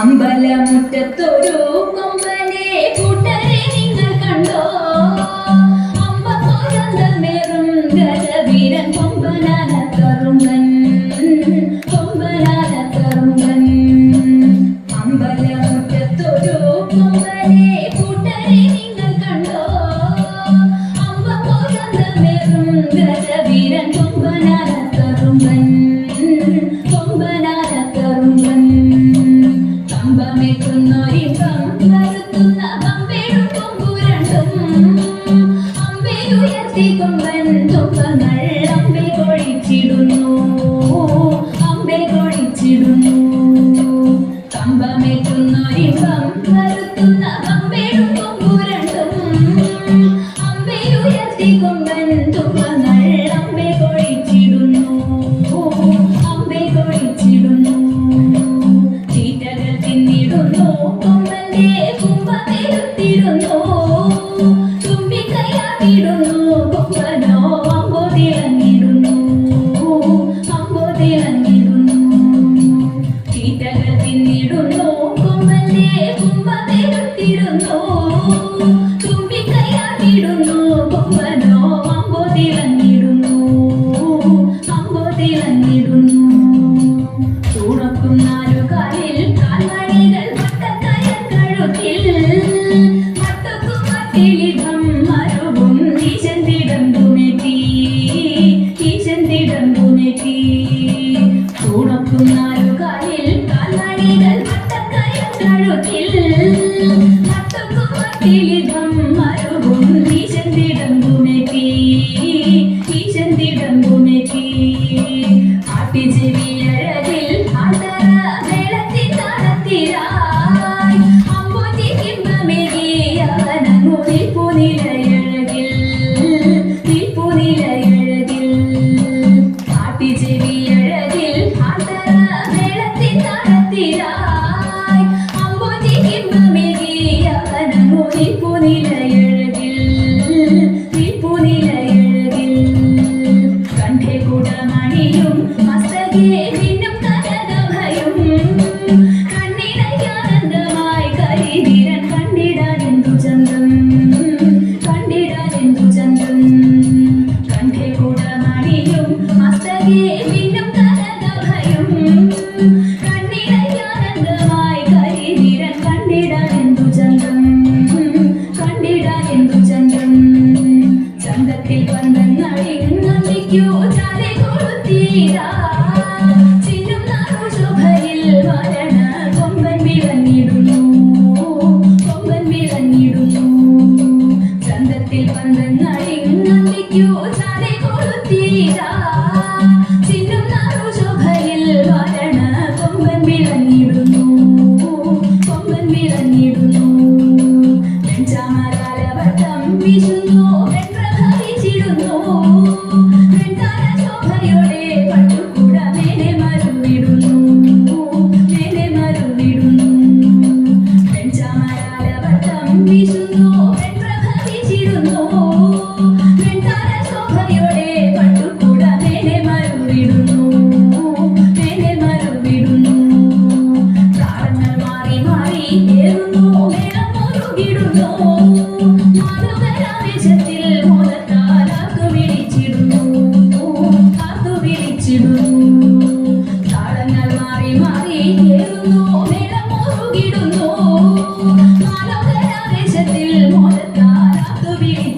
അമ്പലമുറ്റത്തൊരു കൊമ്പനെ കൂട്ടരെ നിങ്ങൾ കണ്ടോ? അമ്പമോരന്തമേറും ഗജവീരൻ കൊമ്പനാന കറുമ്പൻ, കൊമ്പനാന കറുമ്പൻ. അമ്പലമുറ്റത്തൊരു കൊമ്പനെ കൂട്ടരെ നിങ്ങൾ കണ്ടോ? അമ്പമോരന്തമേറും ഗജവീരൻ കൊമ്പനാന കറുമ്പൻ, കൊമ്പനാന കറുമ്പൻ. കമ്പമേറ്റുന്നൊരിമ്പം വരുത്തുന്ന കമ്പേടും കൊമ്പുരണ്ടും അമ്പയുയർത്തി കൊമ്പൻ തുമ്പങ്ങൾ അമ്പെ കൊഴിച്ചിടുന്നു, അമ്പെ കൊഴിച്ചിടുന്നു. കമ്പമേറ്റുന്നൊരിമ്പം വരുത്തുന്ന കമ്പേടും കൊമ്പുരണ്ടും അമ്പയുയർത്തി കൊമ്പൻ തുമ്പങ്ങൾ അമ്പെ കൊഴിച്ചിടുന്നു, അമ്പെ കൊഴിച്ചിടുന്നു. കൊമ്പന്റെ കുമ്പതിരുത്തിടുന്നു, തുമ്പിക്കൈയാട്ടിടുന്നു കൊമ്പനോ അമ്പോ തിളങ്ങിടുന്നു, അമ്പോ തിളങ്ങിടുന്നു. തീറ്റകൾ തിന്നിടുന്നു കൊമ്പന്റെ കുമ്പതിരുത്തിടുന്നു, തുമ്പിക്കൈയാട്ടിടുന്നു കൊമ്പനോ അമ്പോ തിളങ്ങിടുന്നു, അമ്പോ തിളങ്ങിടുന്നു. ചൂടക്കുന്നാലു കാലിൽ കാൽമണികൾ വട്ടക്കയർ കഴുത്തിൽ മട്ടുക്കുമട്ടിലിടം മരുവും ഈശന്തിടമ്പുമെത്തി, ഈശന്തിടമ്പുമെത്തി. ചൂടക്കുന്നാലു കാലിൽ കാൽമണികൾ വട്ടക്കയർ കഴുത്തിൽ മട്ടുക്കുമട്ടിലിടം മരുവും ഈശന്തിടമ്പുമെത്തി, ഈശന്തിടമ്പുമെത്തി. ആട്ടിച്ചെവിയഴകിൽ ആതര മേളത്തിൻ താളത്തിലായി അമ്പൂറ്റി കിമ്പമേകിയവനങ്ങു നിൽപ്പുനിലയഴകിൽ, നിൽപ്പുനിലയഴകിൽ. ആട്ടിച്ചെവിയഴകിൽ ആതര മേളത്തിൻ താളത്തിലായി അമ്പൂറ്റി കിമ്പമേകിയവനങ്ങു നിൽപ്പുനിലയഴകിൽ, നിൽപ്പുനിലയഴകിൽ. കണ്ഠേ കുടമണിയും മസ്തകേ മിന്നും കനകഭയും കണ്ണിനയ്യാനന്ദമായി കരിവീരൻ കണ്ടിടാനെന്തു ചന്തം, കണ്ടിടാനെന്തു ചന്തം. കണ്ഠേ കുടമണിയും മസ്തകേ മിന്നും കനകഭയും കണ്ണിനയ്യാനന്ദമായി കരിവീരൻ കണ്ടിടാനെന്തു ചന്തം, കണ്ടിടാനെന്തു ചന്തം. ചന്തത്തിൽ പന്തങ്ങളിങ്ങു ചാലെ കൊളുത്തീരാ ചിന്നും നാശുഭയിൽ വരണ കൊമ്പൻ വിളങ്ങിടുന്നു, കൊമ്പൻ വിളങ്ങിടുന്നു. ചന്തത്തിൽ പന്തങ്ങളിങ്ങു ചാലെ കൊളുത്തീരാ ചിന്നും നാശുഭയിൽ വരണ കൊമ്പൻ വിളങ്ങിടുന്നു, കൊമ്പൻ വിളങ്ങിടുന്നു. വെഞ്ചാമരാലവട്ടം വീശുന്നു വെൺപ്രഭവിച്ചിടുന്നു, വെൺതാരശോഭയോടെ പട്ടുകൂട മേലെ മരുവിടുന്നു, മേലെ മരുവിടുന്നു. വെഞ്ചാമരാലവട്ടം വീശുന്നു വെൺപ്രഭവിച്ചിടുന്നു, വെൺതാരശോഭയോടെ പട്ടുകൂട മേലെ മരുവിടുന്നു, മേലെ മരുവിടുന്നു. താളങ്ങൾ മാറി മാറി ഏറുന്നു മേളം മുറുകിടുന്നു, മാധവരാവേശത്തിൽ മോദത്താൽ ആർത്തുവിളിച്ചിടുന്നു, ആർത്തുവിളിച്ചിടുന്നു. താളങ്ങൾ മാറി മാറി ഏറുന്നു മേളം മുറുകിടുന്നു, മാധവരാവേശത്തിൽ മോദത്താൽ ആർത്തുവിളിച്ചിടുന്നു.